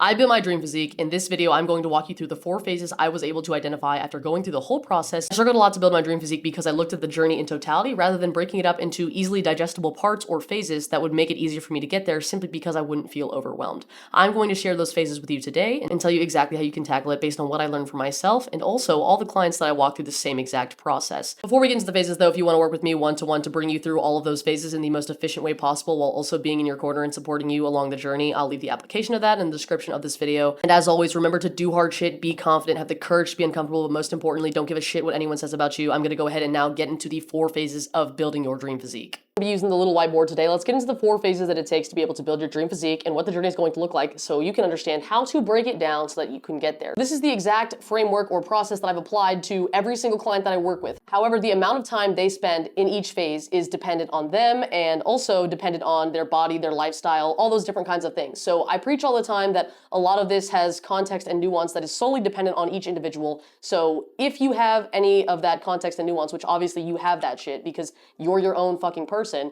I built my dream physique. In this video, I'm going to walk you through the 4 phases I was able to identify after going through the whole process. I struggled a lot to build my dream physique because I looked at the journey in totality rather than breaking it up into easily digestible parts or phases that would make it easier for me to get there simply because I wouldn't feel overwhelmed. I'm going to share those phases with you today and tell you exactly how you can tackle it based on what I learned for myself and also all the clients that I walked through the same exact process. Before we get into the phases though, if you want to work with me one-to-one to bring you through all of those phases in the most efficient way possible while also being in your corner and supporting you along the journey, I'll leave the application of that in the description of this video. And as always, remember to do hard shit, be confident, have the courage to be uncomfortable, but most importantly, don't give a shit what anyone says about you. I'm gonna go ahead and now get into the 4 phases of building your dream physique. I'll be using the little whiteboard today. Let's get into the 4 phases that it takes to be able to build your dream physique and what the journey is going to look like so you can understand how to break it down so that you can get there. This is the exact framework or process that I've applied to every single client that I work with. However, the amount of time they spend in each phase is dependent on them and also dependent on their body, their lifestyle, all those different kinds of things. So I preach all the time that a lot of this has context and nuance that is solely dependent on each individual. So if you have any of that context and nuance, which obviously you have that shit because you're your own fucking person,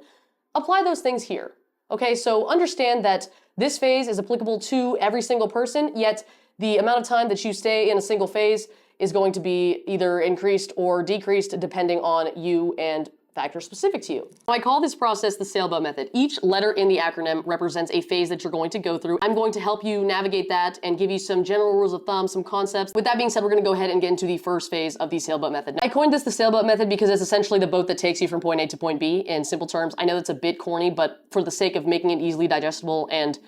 apply those things here. Okay, so understand that this phase is applicable to every single person, yet the amount of time that you stay in a single phase is going to be either increased or decreased depending on you and factors specific to you. I call this process the sailboat method. Each letter in the acronym represents a phase that you're going to go through. I'm going to help you navigate that and give you some general rules of thumb, some concepts. With that being said, we're going to go ahead and get into the first phase of the sailboat method. I coined this the sailboat method because it's essentially the boat that takes you from point A to point B in simple terms. I know that's a bit corny, but for the sake of making it easily digestible and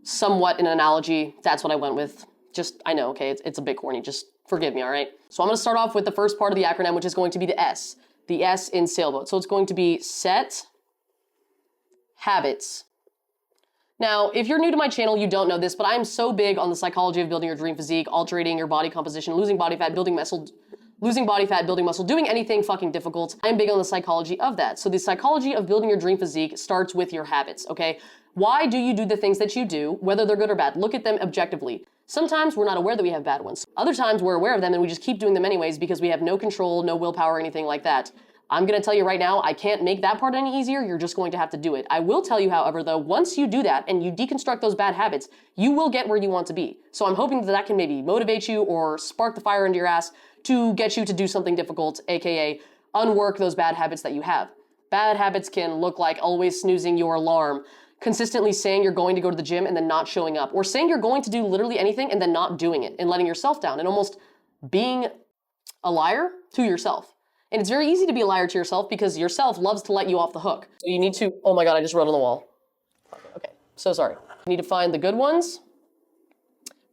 somewhat an analogy, that's what I went with. I know, okay, it's a bit corny, just forgive me, all right? So I'm going to start off with the first part of the acronym, which is going to be the S. The S in sailboat. So it's going to be set habits. Now, if you're new to my channel, you don't know this, but I'm so big on the psychology of building your dream physique, altering your body composition, losing body fat, building muscle, doing anything fucking difficult. I'm big on the psychology of that. So the psychology of building your dream physique starts with your habits, okay? Why do you do the things that you do, whether they're good or bad? Look at them objectively. Sometimes we're not aware that we have bad ones. Other times we're aware of them and we just keep doing them anyways because we have no control, no willpower, or anything like that. I'm gonna tell you right now, I can't make that part any easier. You're just going to have to do it. I will tell you, however, though, once you do that and you deconstruct those bad habits, you will get where you want to be. So I'm hoping that that can maybe motivate you or spark the fire into your ass to get you to do something difficult, aka unwork those bad habits that you have. Bad habits can look like always snoozing your alarm, consistently saying you're going to go to the gym and then not showing up, or saying you're going to do literally anything and then not doing it and letting yourself down and almost being a liar to yourself. And it's very easy to be a liar to yourself because yourself loves to let you off the hook. So you need to, oh my God, I just wrote on the wall. Okay, so sorry. You need to find the good ones,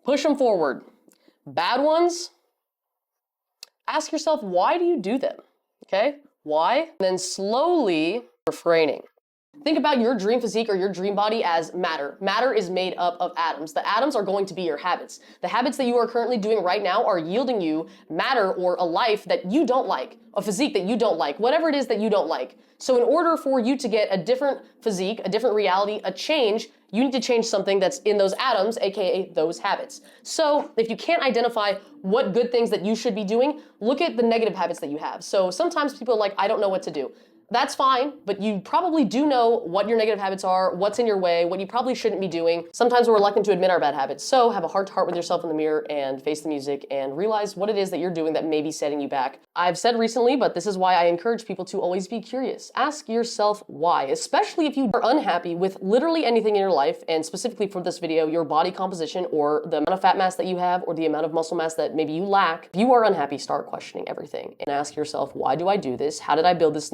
push them forward. Bad ones, ask yourself, why do you do them? Okay, why? And then slowly refraining. Think about your dream physique or your dream body as matter. Matter is made up of atoms. The atoms are going to be your habits. The habits that you are currently doing right now are yielding you matter or a life that you don't like, a physique that you don't like, whatever it is that you don't like. So in order for you to get a different physique, a different reality, a change, you need to change something that's in those atoms, aka those habits. So if you can't identify what good things that you should be doing, look at the negative habits that you have. So sometimes people are like, I don't know what to do. That's fine, but you probably do know what your negative habits are, what's in your way, what you probably shouldn't be doing. Sometimes we're reluctant to admit our bad habits. So have a heart-to-heart with yourself in the mirror and face the music and realize what it is that you're doing that may be setting you back. I've said recently, but this is why I encourage people to always be curious. Ask yourself why, especially if you are unhappy with literally anything in your life, and specifically for this video, your body composition or the amount of fat mass that you have or the amount of muscle mass that maybe you lack. If you are unhappy, start questioning everything and ask yourself, why do I do this? How did I build this?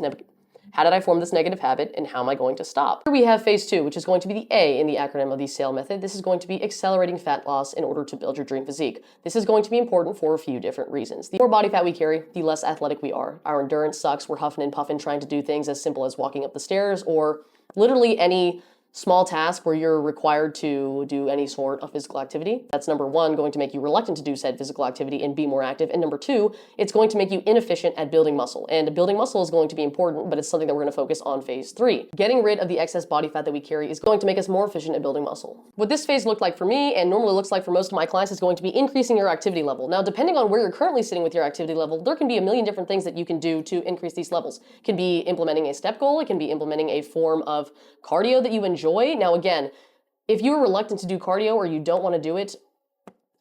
How did I form this negative habit and how am I going to stop? Here we have phase 2, which is going to be the A in the acronym of the SAIL method. This is going to be accelerating fat loss in order to build your dream physique. This is going to be important for a few different reasons. The more body fat we carry, the less athletic we are. Our endurance sucks. We're huffing and puffing trying to do things as simple as walking up the stairs or literally any small task where you're required to do any sort of physical activity. That's number 1, going to make you reluctant to do said physical activity and be more active. And number 2, it's going to make you inefficient at building muscle. And building muscle is going to be important, but it's something that we're going to focus on phase 3. Getting rid of the excess body fat that we carry is going to make us more efficient at building muscle. What this phase looked like for me and normally looks like for most of my clients is going to be increasing your activity level. Now, depending on where you're currently sitting with your activity level, there can be a million different things that you can do to increase these levels. It can be implementing a step goal. It can be implementing a form of cardio that you enjoy. Now, again, If you're reluctant to do cardio or you don't want to do it,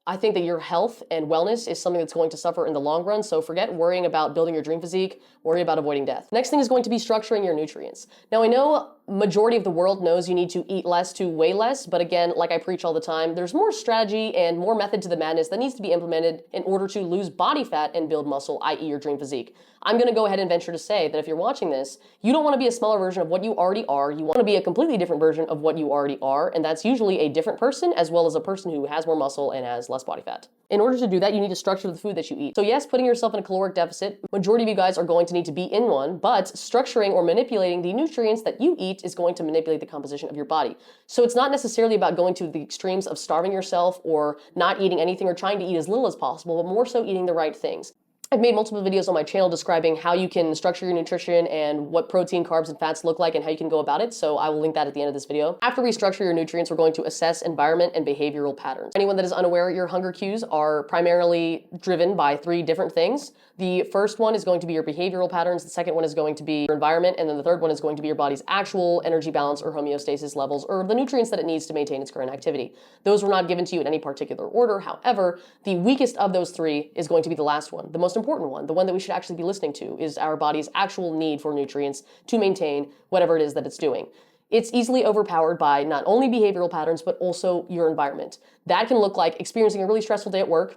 I think that your health and wellness is something that's going to suffer in the long run, so forget worrying about building your dream physique, worry about avoiding death. Next thing is going to be structuring your nutrients. Now, I know majority of the world knows you need to eat less to weigh less, but again, like I preach all the time, there's more strategy and more method to the madness that needs to be implemented in order to lose body fat and build muscle, i.e. your dream physique. I'm gonna go ahead and venture to say that if you're watching this, you don't wanna be a smaller version of what you already are, you wanna be a completely different version of what you already are, and that's usually a different person as well as a person who has more muscle and has less body fat. In order to do that, you need to structure the food that you eat. So yes, putting yourself in a caloric deficit, majority of you guys are going to need to be in one, but structuring or manipulating the nutrients that you eat is going to manipulate the composition of your body. So it's not necessarily about going to the extremes of starving yourself or not eating anything or trying to eat as little as possible, but more so eating the right things. I've made multiple videos on my channel describing how you can structure your nutrition and what protein, carbs, and fats look like and how you can go about it, so I will link that at the end of this video. After we structure your nutrients, we're going to assess environment and behavioral patterns. Anyone that is unaware, your hunger cues are primarily driven by 3 different things. The first one is going to be your behavioral patterns, the second one is going to be your environment, and then the third one is going to be your body's actual energy balance or homeostasis levels, or the nutrients that it needs to maintain its current activity. Those were not given to you in any particular order. However, the weakest of those 3 is going to be the last one, the most important one, the one that we should actually be listening to, is our body's actual need for nutrients to maintain whatever it is that it's doing. It's easily overpowered by not only behavioral patterns, but also your environment. That can look like experiencing a really stressful day at work,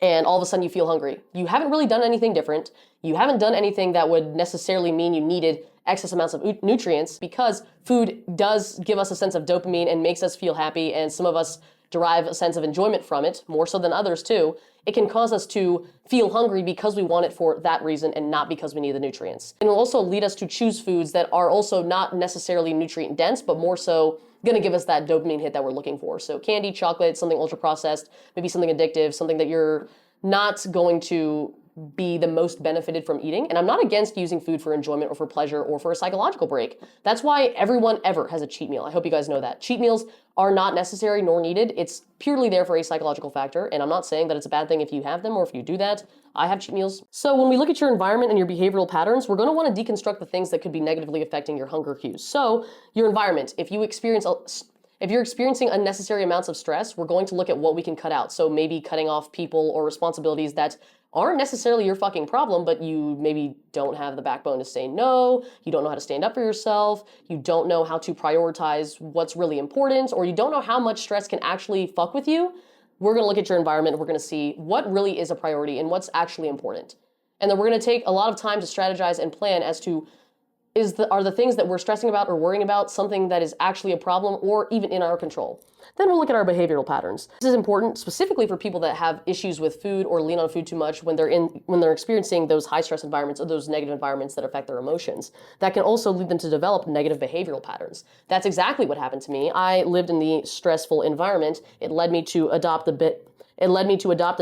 and all of a sudden you feel hungry. You haven't really done anything different. You haven't done anything that would necessarily mean you needed excess amounts of nutrients, because food does give us a sense of dopamine and makes us feel happy, and some of us derive a sense of enjoyment from it, more so than others too. It can cause us to feel hungry because we want it for that reason and not because we need the nutrients. And it'll also lead us to choose foods that are also not necessarily nutrient dense, but more so gonna give us that dopamine hit that we're looking for. So candy, chocolate, something ultra processed, maybe something addictive, something that you're not going to be the most benefited from eating. And I'm not against using food for enjoyment or for pleasure or for a psychological break. That's why everyone ever has a cheat meal. I hope you guys know that. Cheat meals are not necessary nor needed. It's purely there for a psychological factor. And I'm not saying that it's a bad thing if you have them or if you do that. I have cheat meals. So when we look at your environment and your behavioral patterns, we're gonna wanna deconstruct the things that could be negatively affecting your hunger cues. So your environment, if you're experiencing unnecessary amounts of stress, we're going to look at what we can cut out. So maybe cutting off people or responsibilities that aren't necessarily your fucking problem, but you maybe don't have the backbone to say no, you don't know how to stand up for yourself, you don't know how to prioritize what's really important, or you don't know how much stress can actually fuck with you. We're gonna look at your environment and we're gonna see what really is a priority and what's actually important. And then we're gonna take a lot of time to strategize and plan as to are the things that we're stressing about or worrying about something that is actually a problem or even in our control. Then we'll look at our behavioral patterns. This is important specifically for people that have issues with food or lean on food too much when they're experiencing those high stress environments or those negative environments that affect their emotions. That can also lead them to develop negative behavioral patterns. That's exactly what happened to me. I lived in the stressful environment. It led me to adopt a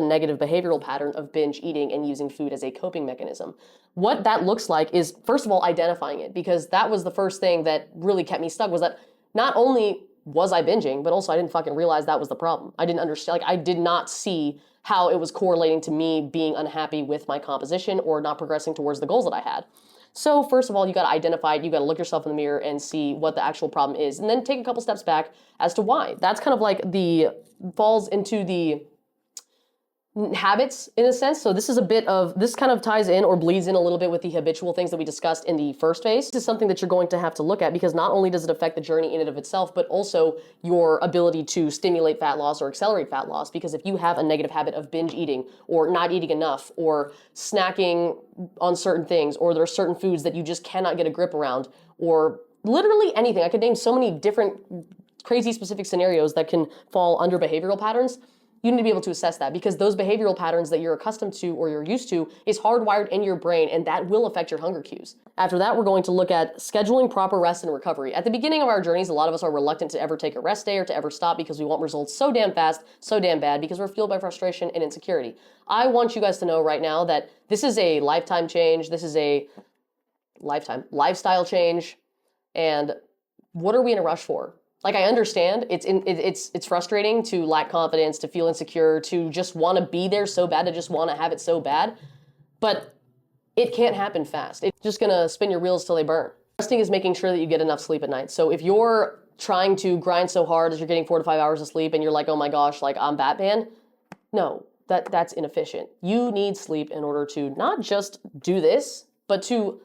negative behavioral pattern of binge eating and using food as a coping mechanism. What that looks like is, first of all, identifying it, because that was the first thing that really kept me stuck, was that not only was I binging, but also I didn't fucking realize that was the problem. I didn't understand, I did not see how it was correlating to me being unhappy with my composition or not progressing towards the goals that I had. So first of all, you gotta identify it, you gotta look yourself in the mirror and see what the actual problem is, and then take a couple steps back as to why. That's kind of like falls into the habits in a sense. So this kind of ties in or bleeds in a little bit with the habitual things that we discussed in the first phase. This is something that you're going to have to look at, because not only does it affect the journey in and of itself, but also your ability to stimulate fat loss or accelerate fat loss. Because if you have a negative habit of binge eating or not eating enough or snacking on certain things, or there are certain foods that you just cannot get a grip around, or literally anything, I could name so many different crazy specific scenarios that can fall under behavioral patterns. You need to be able to assess that, because those behavioral patterns that you're accustomed to or you're used to is hardwired in your brain, and that will affect your hunger cues. After that, we're going to look at scheduling proper rest and recovery. At the beginning of our journeys, a lot of us are reluctant to ever take a rest day or to ever stop, because we want results so damn fast, so damn bad, because we're fueled by frustration and insecurity. I want you guys to know right now that this is a lifetime change. This is a lifestyle change. And what are we in a rush for? Like, I understand it's frustrating to lack confidence, to feel insecure, to just want to be there so bad, to just want to have it so bad, but it can't happen fast. It's just gonna spin your wheels till they burn. Resting is making sure that you get enough sleep at night. So if you're trying to grind so hard as you're getting 4 to 5 hours of sleep and you're like, oh my gosh, like I'm Batman. No, that's inefficient. You need sleep in order to not just do this, but to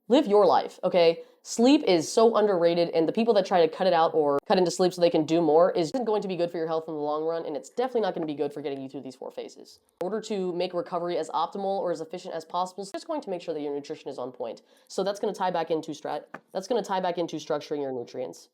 live your life, okay? Sleep is so underrated, and the people that try to cut it out or cut into sleep so they can do more isn't going to be good for your health in the long run, and it's definitely not going to be good for getting you through these 4 phases. In order to make recovery as optimal or as efficient as possible, it's just going to make sure that your nutrition is on point. So that's going to tie back into structuring your nutrients.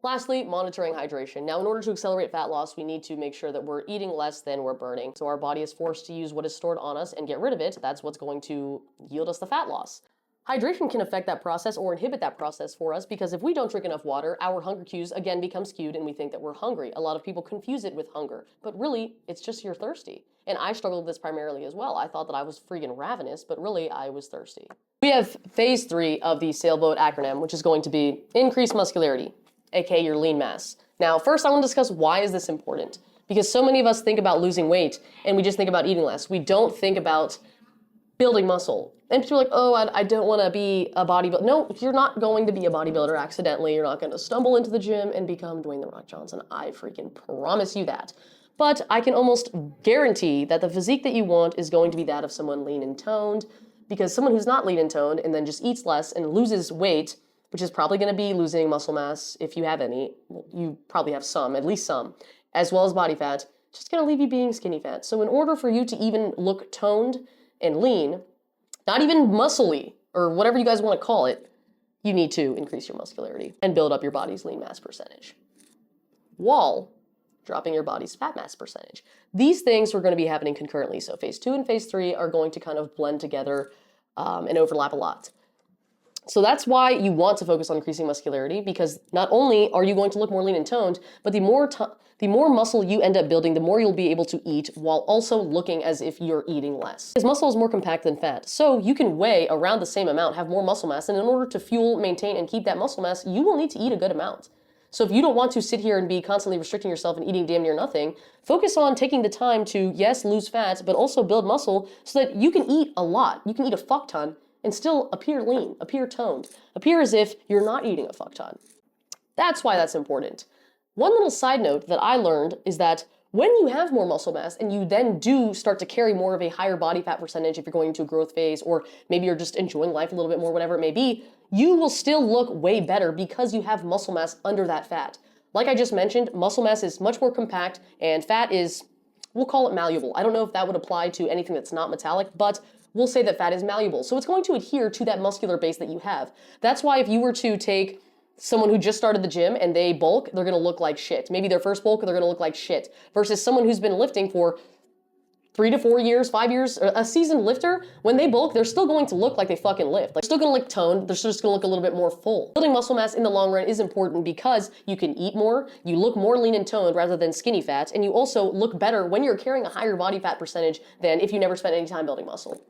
Lastly, monitoring hydration. Now, in order to accelerate fat loss, we need to make sure that we're eating less than we're burning. So our body is forced to use what is stored on us and get rid of it. That's what's going to yield us the fat loss. Hydration can affect that process or inhibit that process for us because if we don't drink enough water, our hunger cues again become skewed and we think that we're hungry. A lot of people confuse it with hunger, but really, it's just you're thirsty. And I struggled with this primarily as well. I thought that I was freaking ravenous, but really I was thirsty. We have phase 3 of the sailboat acronym, which is going to be increased muscularity, aka your lean mass. Now, first I want to discuss why is this important? Because so many of us think about losing weight and we just think about eating less. We don't think about building muscle. And people are like, oh, I don't want to be a bodybuilder. No, you're not going to be a bodybuilder accidentally. You're not going to stumble into the gym and become Dwayne "The Rock" Johnson. I freaking promise you that. But I can almost guarantee that the physique that you want is going to be that of someone lean and toned, because someone who's not lean and toned and then just eats less and loses weight, which is probably going to be losing muscle mass if you have any, you probably have some, at least some, as well as body fat, just going to leave you being skinny fat. So in order for you to even look toned and lean, not even muscly, or whatever you guys want to call it, you need to increase your muscularity and build up your body's lean mass percentage, while dropping your body's fat mass percentage. These things are going to be happening concurrently. So phase 2 and phase 3 are going to kind of blend together and overlap a lot. So that's why you want to focus on increasing muscularity, because not only are you going to look more lean and toned, but the more muscle you end up building, the more you'll be able to eat while also looking as if you're eating less. Because muscle is more compact than fat. So you can weigh around the same amount, have more muscle mass, and in order to fuel, maintain, and keep that muscle mass, you will need to eat a good amount. So if you don't want to sit here and be constantly restricting yourself and eating damn near nothing, focus on taking the time to, yes, lose fat, but also build muscle so that you can eat a lot. You can eat a fuck ton and still appear lean, appear toned, appear as if you're not eating a fuck ton. That's why that's important. One little side note that I learned is that when you have more muscle mass and you then do start to carry more of a higher body fat percentage if you're going into a growth phase, or maybe you're just enjoying life a little bit more, whatever it may be, you will still look way better because you have muscle mass under that fat. Like I just mentioned, muscle mass is much more compact and fat is, we'll call it malleable. I don't know if that would apply to anything that's not metallic, but we'll say that fat is malleable. So it's going to adhere to that muscular base that you have. That's why if you were to take someone who just started the gym and they bulk, they're going to look like shit. Maybe their first bulk, they're going to look like shit. Versus someone who's been lifting for 3 to 4 years, 5 years, a seasoned lifter, when they bulk, they're still going to look like they fucking lift. Like, they're still going to look toned, they're just going to look a little bit more full. Building muscle mass in the long run is important because you can eat more, you look more lean and toned rather than skinny fat, and you also look better when you're carrying a higher body fat percentage than if you never spent any time building muscle.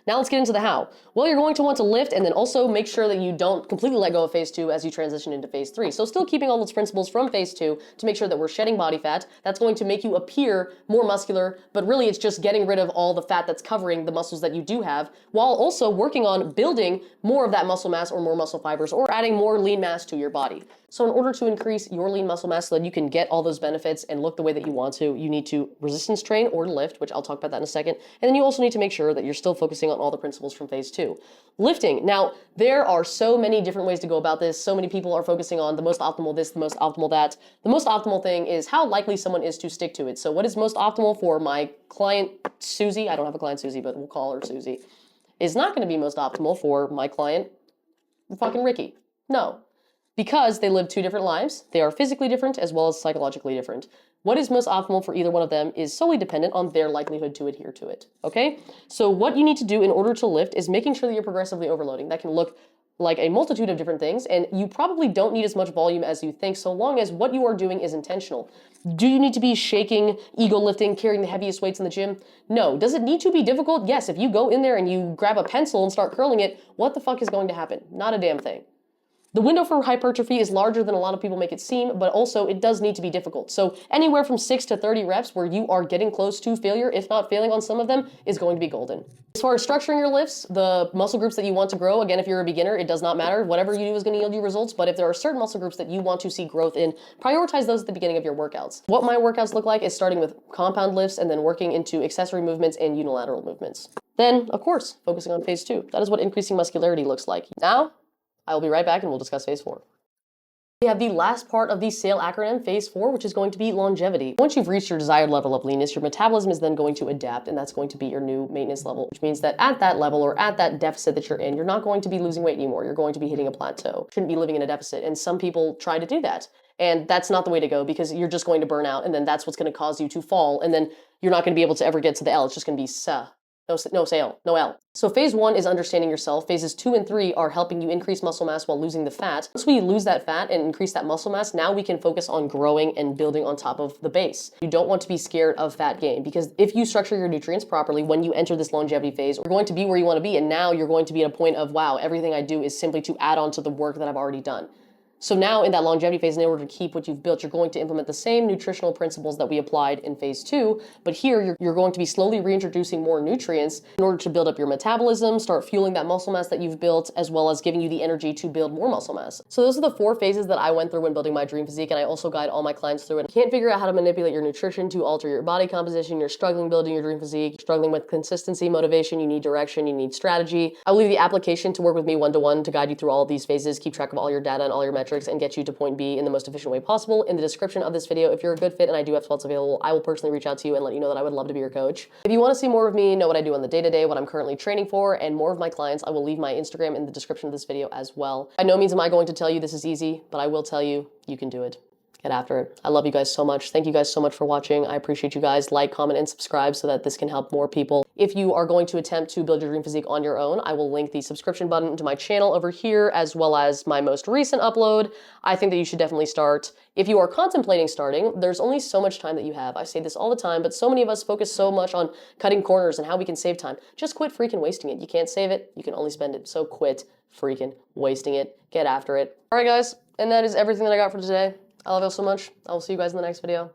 Now let's get into the how. Well, you're going to want to lift and then also make sure that you don't completely let go of phase 2 as you transition into phase 3. So still keeping all those principles from phase 2 to make sure that we're shedding body fat. That's going to make you appear more muscular, but really it's just getting rid of all the fat that's covering the muscles that you do have, while also working on building more of that muscle mass or more muscle fibers or adding more lean mass to your body. So in order to increase your lean muscle mass so that you can get all those benefits and look the way that you want to, you need to resistance train or lift, which I'll talk about that in a second. And then you also need to make sure that you're still focusing on all the principles from phase 2. Lifting. Now, there are so many different ways to go about this. So many people are focusing on the most optimal this, the most optimal that. The most optimal thing is how likely someone is to stick to it. So what is most optimal for my client, Susie? I don't have a client, Susie, but we'll call her Susie. Is not going to be most optimal for my client, fucking Ricky. No. Because they live 2 different lives, they are physically different as well as psychologically different. What is most optimal for either one of them is solely dependent on their likelihood to adhere to it, okay? So what you need to do in order to lift is making sure that you're progressively overloading. That can look like a multitude of different things, and you probably don't need as much volume as you think, so long as what you are doing is intentional. Do you need to be shaking, ego lifting, carrying the heaviest weights in the gym? No. Does it need to be difficult? Yes. If you go in there and you grab a pencil and start curling it, what the fuck is going to happen? Not a damn thing. The window for hypertrophy is larger than a lot of people make it seem, but also it does need to be difficult. So anywhere from 6 to 30 reps where you are getting close to failure, if not failing on some of them, is going to be golden. As far as structuring your lifts, the muscle groups that you want to grow, again, if you're a beginner, it does not matter. Whatever you do is going to yield you results, but if there are certain muscle groups that you want to see growth in, prioritize those at the beginning of your workouts. What my workouts look like is starting with compound lifts and then working into accessory movements and unilateral movements. Then, of course, focusing on phase 2. That is what increasing muscularity looks like. Now, I will be right back and we'll discuss phase 4. We have the last part of the SAIL acronym, phase 4, which is going to be longevity. Once you've reached your desired level of leanness, your metabolism is then going to adapt, and that's going to be your new maintenance level, which means that at that level or at that deficit that you're in, you're not going to be losing weight anymore. You're going to be hitting a plateau. You shouldn't be living in a deficit, and some people try to do that. And that's not the way to go because you're just going to burn out, and then that's what's going to cause you to fall, and then you're not going to be able to ever get to the L. It's just going to be no SAIL, no L. So phase 1 is understanding yourself. Phases 2 and 3 are helping you increase muscle mass while losing the fat. Once we lose that fat and increase that muscle mass, now we can focus on growing and building on top of the base. You don't want to be scared of fat gain because if you structure your nutrients properly, when you enter this longevity phase, you're going to be where you want to be. And now you're going to be at a point of, wow, everything I do is simply to add on to the work that I've already done. So now in that longevity phase, in order to keep what you've built, you're going to implement the same nutritional principles that we applied in phase 2, but here you're going to be slowly reintroducing more nutrients in order to build up your metabolism, start fueling that muscle mass that you've built, as well as giving you the energy to build more muscle mass. So those are the 4 phases that I went through when building my dream physique, and I also guide all my clients through it. You can't figure out how to manipulate your nutrition to alter your body composition, you're struggling building your dream physique, you're struggling with consistency, motivation, you need direction, you need strategy. I will leave the application to work with me one-to-one to guide you through all of these phases, keep track of all your data and all your metrics, and get you to point B in the most efficient way possible. In the description of this video, if you're a good fit and I do have spots available, I will personally reach out to you and let you know that I would love to be your coach. If you want to see more of me, know what I do on the day-to-day, what I'm currently training for, and more of my clients, I will leave my Instagram in the description of this video as well. By no means am I going to tell you this is easy, but I will tell you, you can do it. Get after it. I love you guys so much. Thank you guys so much for watching. I appreciate you guys. Like, comment, and subscribe so that this can help more people. If you are going to attempt to build your dream physique on your own, I will link the subscription button to my channel over here, as well as my most recent upload. I think that you should definitely start. If you are contemplating starting, there's only so much time that you have. I say this all the time, but so many of us focus so much on cutting corners and how we can save time. Just quit freaking wasting it. You can't save it. You can only spend it. So quit freaking wasting it. Get after it. All right, guys. And that is everything that I got for today. I love you all so much. I will see you guys in the next video.